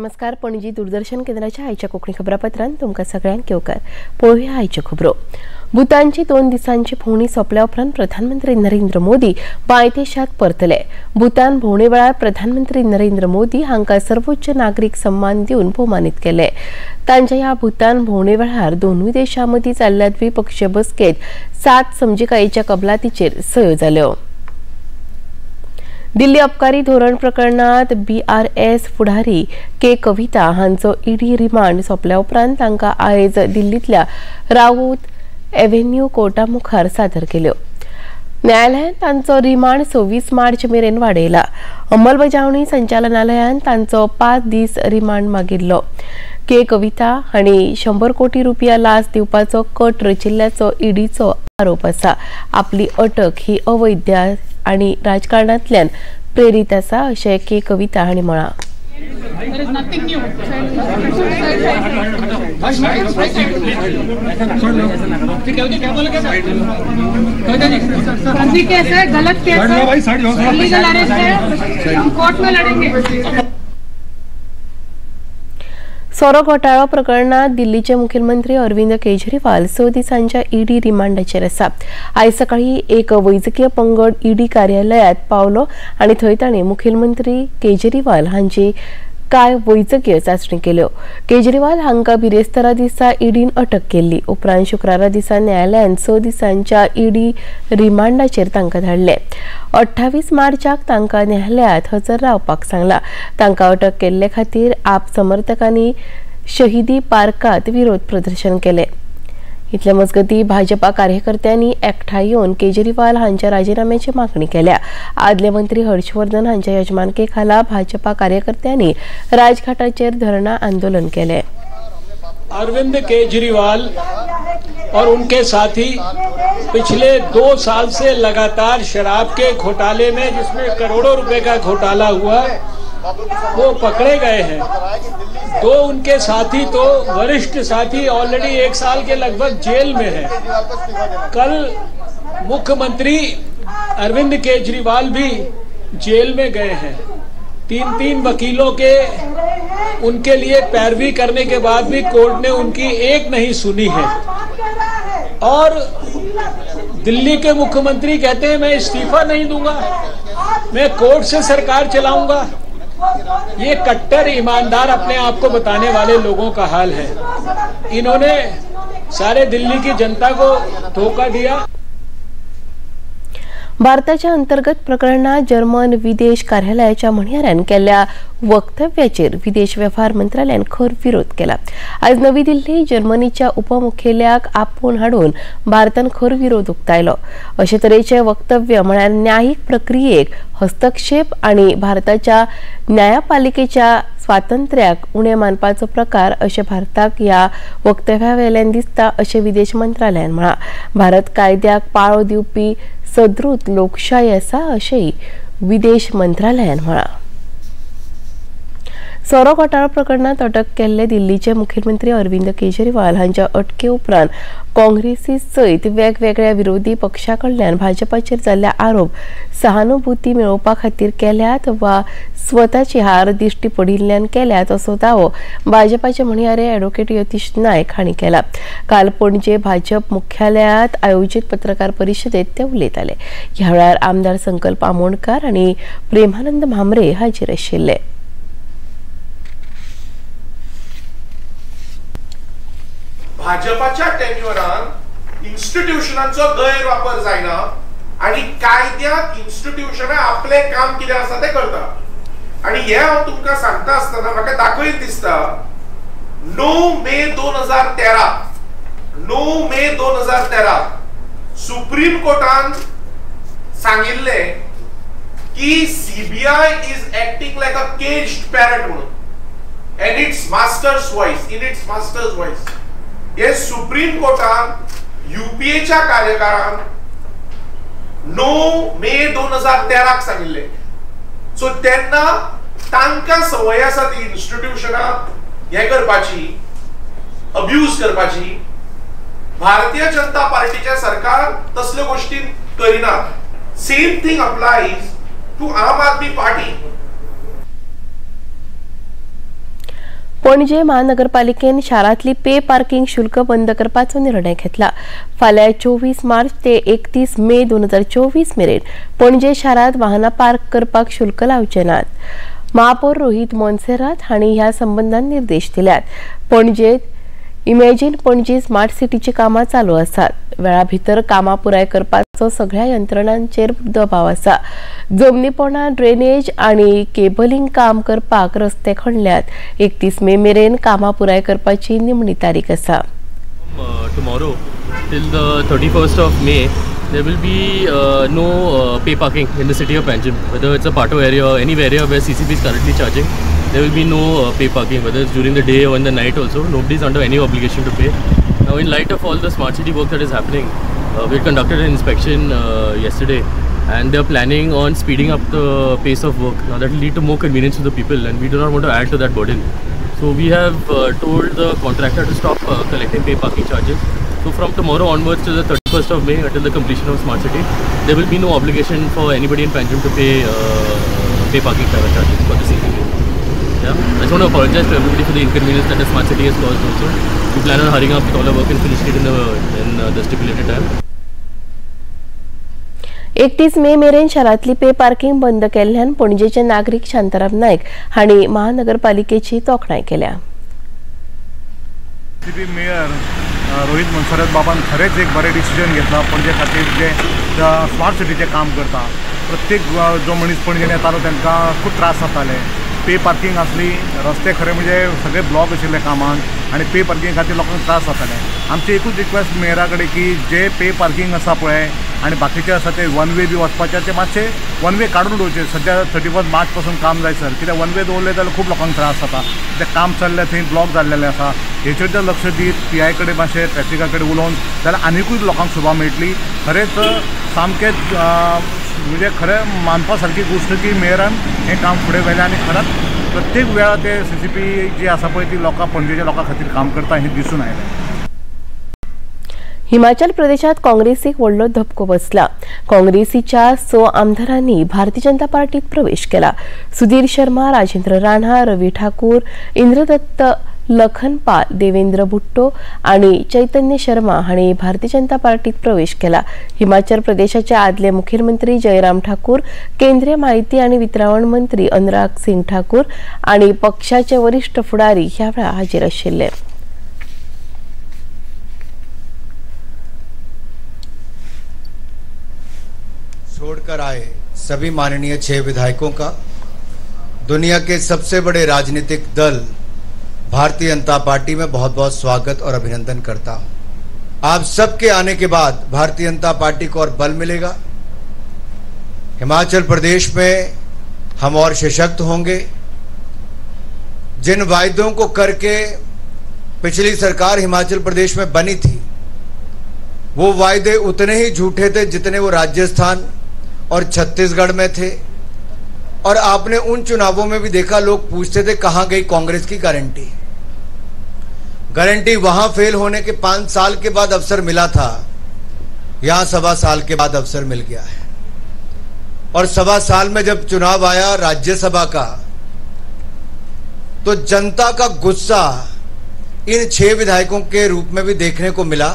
नमस्कार. पणजी दूरदर्शन केंद्राच्या आयच्या कोकणी खबरापत्रांत तुमकां सगळ्यांक येवकार. पळोवया आयच्यो खबरो. भूतानची 2 दिसांची भोंवडी सोंपल्या उपरांत प्रधानमंत्री नरेंद्र मोदी बांयदेशांत परतले. भूतान भोंवडे वेळार प्रधानमंत्री नरेंद्र मोदी हांकां सर्वोच्च नागरीक सन्मान दिवन भोवमानीत केले. तांच्या ह्या भूतान भोंवडे वेळार दोनूय देशां मदीं जाल्ल्या द्विपक्षीय बसकेंत 7 समजिकायेच्या कबलातीचेर सयो जाल्यो. दिल्ली अबकारी धोरण प्रकरणात BRS फुडारी के कविता हांचो ईडी रिमांड सोंपल्या उपरांत तांकां आयज दिल्लींतल्या राऊत एव्हेन्यू कोर्टा मुखार सादर केल्यो. न्यायालयान तांचो रिमांड 26 मार्च मेरेन वाडयला. अंमलबजावणी संचालनालयान तांचो 5 दीस रिमांड मागिल्लो. के कविता हांणी 100 कोटी रुपया लाच दिवपाचो कट रचिल्ल्याचो ईडीचो आरोप आसा. आपली अटक ही अवैध आनी राजकारणांतल्यान प्रेरीत आसा अशें के कविता हांणी म्हळां. सोरो घोटाळो प्रकरणात दिल्लीचे मुखेलमंत्री अरविंद केजरीवाल 6 दिसांच्या ईडी रिमांडाचेर आसा. आयज सकाळी एक वैजकीय पंगड ईडी कार्यालयात पावलो आनी थंय तांणी मुखेलमंत्री केजरीवाल हांची कांय वैजकीय चांचणी केल्यो. केजरीवाल हांकां बिरेस्तारा दिसा ईडीन अटक केल्ली. उपरांत शुक्रारा दिसा न्यायालयान 6 दिसांच्या ईडी रिमांडाचेर तांकां धाडले. 28 मार्चाक तांकां न्यायालयांत हजर रावपाक सांगला. तांकां अटक केल्ले खातीर आप समर्थकांनी शहिदी पार्कात विरोध प्रदर्शन केले. इतले मजगतीं भाजपा कार्यकर्त्यांनी एकठांय येवन केजरीवाल हांच्या राजीनाम्याची मागणी केल्या. आदले मंत्री हर्षवर्धन हांच्या यजमानके खाला भाजपा कार्यकर्त्यांनी राजघाटाचेर धरना आंदोलन केले. अरविंद केजरीवाल और उनके साथी पिछले 2 साल से लगातार शराब के घोटाले में, जिसमें करोड़ों रुपए का घोटाला हुआ, वो पकड़े गए हैं. 2 उनके साथी तो वरिष्ठ साथी ऑलरेडी 1 साल के लगभग जेल में हैं. कल मुख्यमंत्री अरविंद केजरीवाल भी जेल में गए हैं. 3 वकीलों के उनके लिए पैरवी करने के बाद भी कोर्ट ने उनकी एक नहीं सुनी है. और दिल्ली के मुख्यमंत्री कहते हैं मैं इस्तीफा नहीं दूंगा, मैं कोर्ट से सरकार चलाऊंगा. ये कट्टर ईमानदार अपने आप को बताने वाले लोगों का हाल है. इन्होंने सारे दिल्ली की जनता को धोखा दिया. भारताच्या अंतर्गत प्रकरणात जर्मन विदेश कार्यालयाच्या म्हणयाऱ्यान केल्ल्या वक्तव्याचेर विदेश वेव्हार मंत्रालयान खर विरोध केला. आज नवी दिल्ली जर्मनीच्या उपमुखेल्याक आपोवन हाडून भारतान खर विरोध उक्तायलो. अशे तरेचे वक्तव्य म्हळ्यार न्यायिक प्रक्रियेक हस्तक्षेप आनी भारताच्या न्यायपालिकेच्या स्वातंत्र्याक उणे मानपाचो प्रकार अशें भारताक ह्या वक्तव्यावेल्यान दिसता अशें विदेश मंत्रालयान म्हळां. भारत कायद्याक पाळो दिवपी सदृढ लोकशाही आसा अशेंय विदेश मंत्रालयान म्हळां. सोरो घोटाळो प्रकरणात अटक केल्ले दिल्लीचे मुखेलमंत्री अरविंद केजरीवाल हांच्या अटके उपरांत काँग्रेसी सयत वेगवेगळ्या विरोधी पक्षां कडल्यान भाजपाचेर जाल्ल्या आरोप सहानुभूती मेळोवपा खातीर केल्यात वा स्वताची हार दिश्टी पडिल्ल्यान केल्यात असो दावो भाजपाचे म्हणयारे ॲडव्होकेट यतीश नायक हांणी केला. काल पणजे भाजप मुख्यालयात आयोजीत पत्रकार परिशदेत ते उलयताले. ह्या वेळार आमदार संकल्प आमोणकार आनी प्रेमानंद भामरे हाजीर आशिल्ले. भाजपाच्या टेन्युअरान इन्स्टिट्यूशनांचो गैरवापर जायना आणि कायद्यात इन्स्टिट्यूशनां आपले काम कितें आसा ते करता. आणि हे हांव तुमकां सांगता आसतना म्हाका दाखयत दिसता 9 मे 2013 सुप्रीम कोर्टान सांगिल्ले की CBI is acting like a caged parrot म्हणून इन इट्स मास्टर्स व्हॉइस. हे सुप्रीम कोर्टान UPAच्या कार्यकाळान 9 मे 2013 सांगिल्ले. सो तेन्ना तांकां संवय आसा ती इन्स्टिट्यूशनां हे करपाची, अब्यूज करपाची. भारतीय जनता पार्टीचे सरकार तसल्यो गोष्टी करिना. Same thing applies to Aam Aadmi party. पणजे महानगरपालिकेन शारांतली पे पार्किंग शुल्क बंद करपाचो निर्णय घेतला। फाल्यां 24 मार्च ते 31 मे 2024 मेरेन पणजे शारांत वाहनां पार्क करपाक शुल्क लावचे नात। महापौर रोहित मोन्सेरात हांणी ह्या संबंधान निर्देश दिल्यात। पणजेत इमॅजिन पणजी स्मार्ट सिटीची कामां चालू आसात। वेळा भितर कामां पुराय करपाचो सगळ्या यंत्रणांचेर दबाव आसा। जमनीपोंडा ड्रेनेज आणि केबलिंग काम करपाक रस्ते खणल्यात। 31 मे मेरेन कामां पुराय करपाची निमणी तारीख आसा। Tomorrow till the 31st of May there will be no pay parking in the city of Panjim, whether it's a Pato area or any area where CCP is currently charging. There will be no pay parking, whether it's during the day or in the night also. Nobody is under any obligation to pay. Now, in light of all the smart city work that is happening, we conducted an inspection yesterday, and they are planning on speeding up the pace of work. Now, that will lead to more convenience to the people, and we do not want to add to that burden. So, we have told the contractor to stop collecting pay parking charges. So, from tomorrow onwards to the 31st of May, until the completion of smart city, there will be no obligation for anybody in Panjim to pay parking charges for the CCP. Yeah, I just want to apologize to everybody for the inconvenience that the smart city has caused also. We plan on hurrying up with all our work and finishing it in the stipulated time. 31 मे मेरेन शारांतली पे parking बंद केल्ल्यान पणजेचे नागरिक शांताराम नायक हांणी महानगरपालिकेची तोखणाय केल्या। City mayor Rohit Monserrate बाबान खरेंच एक बरें डिसिजन घेतला। पणजे खातीर जे स्मार्ट सिटीचे काम करता प्रत्येक जो मनीस पणजेन येतालो तांकां खूब त्रास जाताले। पे पार्किंग असली, रस्ते खरे म्हणजे सगळे ब्लॉक आशिल्ले कामांक आनी पे पार्किंग खातीर लोकांक त्रास जाताले। आमची एकूच रिक्वेस्ट मेयरा कडेन की जे पे पार्किंग आसा पळय आनी बाकीचे आसा ते वन वे बी वचपाचे ते मातशे वन वे काडून उडोवचे। सद्या 31 मार्च पासून काम जायसर, कित्याक वन वे दवरले जाल्यार खूब लोकांक त्रास जाता। ते काम चल्ले थंय ब्लॉक जाल्लेले आसा। हेचेर जर लक्ष दीत PI कडेन मातशें ट्रॅफिका कडेन उलोवन जाल्यार आनिकूय लोकांक सुबा मेळटली। खरेंच सामकेंच म्हणजे खरें मानपा सारकी गोश्ट की मेयरान हें काम फुडें व्हेलें आनी खरेंच प्रत्येक वेळा ते CCP जी आसा पळय ती लोकां पणजेच्या लोकां खातीर काम करता हें दिसून आयलें। हिमाचल प्रदेशात काँग्रेसीक व्हडलो धपको बसला। काँग्रेसीच्या 6 आमदारांनी भारतीय जनता पार्टीत प्रवेश केला। सुधीर शर्मा, राजेंद्र राणा, रवी ठाकूर, इंद्रदत्त लखनपाल, देवेंद्र भुट्टो आणि चैतन्य शर्मा हांणी भारतीय जनता पार्टीत प्रवेश केला। हिमाचल प्रदेशाचे आदले मुखेलमंत्री जयराम ठाकूर, केंद्रीय माहिती आणि वितरण मंत्री अनुराग सिंग ठाकूर आणि पक्षाचे वरिष्ठ फुडारी ह्या वेळा हाजीर आशिल्ले। छोड़कर आए सभी माननीय 6 विधायकों का दुनिया के सबसे बड़े राजनीतिक दल भारतीय जनता पार्टी में बहुत बहुत स्वागत और अभिनंदन करता हूं। आप सबके आने के बाद भारतीय जनता पार्टी को और बल मिलेगा। हिमाचल प्रदेश में हम और सशक्त होंगे। जिन वायदों को करके पिछली सरकार हिमाचल प्रदेश में बनी थी, वो वायदे उतने ही झूठे थे जितने वो राजस्थान और छत्तीसगढ़ में थे। और आपने उन चुनावों में भी देखा, लोग पूछते थे कहां गई कांग्रेस की गारंटी। गारंटी वहां फेल होने के 5 साल के बाद अवसर मिला था, यहां 1.25 साल के बाद अवसर मिल गया है। और 1.25 साल में जब चुनाव आया राज्यसभा का, तो जनता का गुस्सा इन 6 विधायकों के रूप में भी देखने को मिला।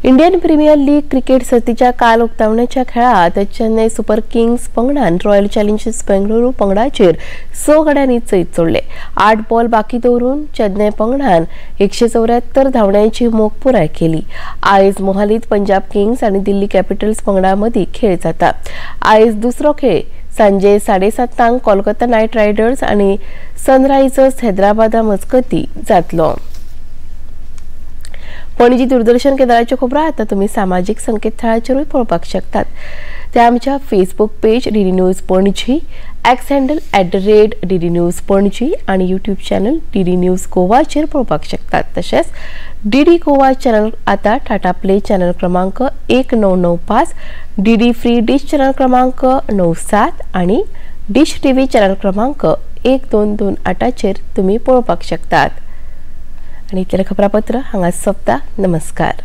इंडियन प्रीमियर लीग क्रिकेट सर्तीच्या काल उक्तावणाच्या खेळात चेन्नई सुपर किंग्स पंगडान रॉयल चॅलेंजर्स बेंगळुरू पंगडाचेर 6 गड्यांनी चैत सोडले। 8 बॉल बाकी दवरून चेन्नई पंगडान 174 धांवड्यांची मोख पुराय केली। आयज मोहालीत पंजाब किंग्स आणि दिल्ली कॅपिटल्स पंगडामदी खेळ जाता। आयज दुसरो खेळ सांजे 7:30 कोलकाता नायट रायडर्स आणि सनरायझर्स हैदराबाद मजगती जातलो। पणजी दूरदर्शन केंद्राच्यो खबरो आता तुम्ही सामाजिक संकेतथळाचेरूय पळोवपाक शकतात। ते आमच्या Facebook page DD news Panaji, x handle @DD news Panaji आणि यूट्यूब चॅनल DD न्यूज गोवाचेर पळोवपाक शकतात। तशेंच DD गोवा चॅनल आता टाटा प्ले चॅनल क्रमांक 1995, DD फ्री डिश चॅनल क्रमांक 97 आणि डिश TV चॅनल क्रमांक 1228चेर तुम्ही पळोवपाक शकतात। आणि इतलें खबरापत्र हांगा सोंपता। नमस्कार।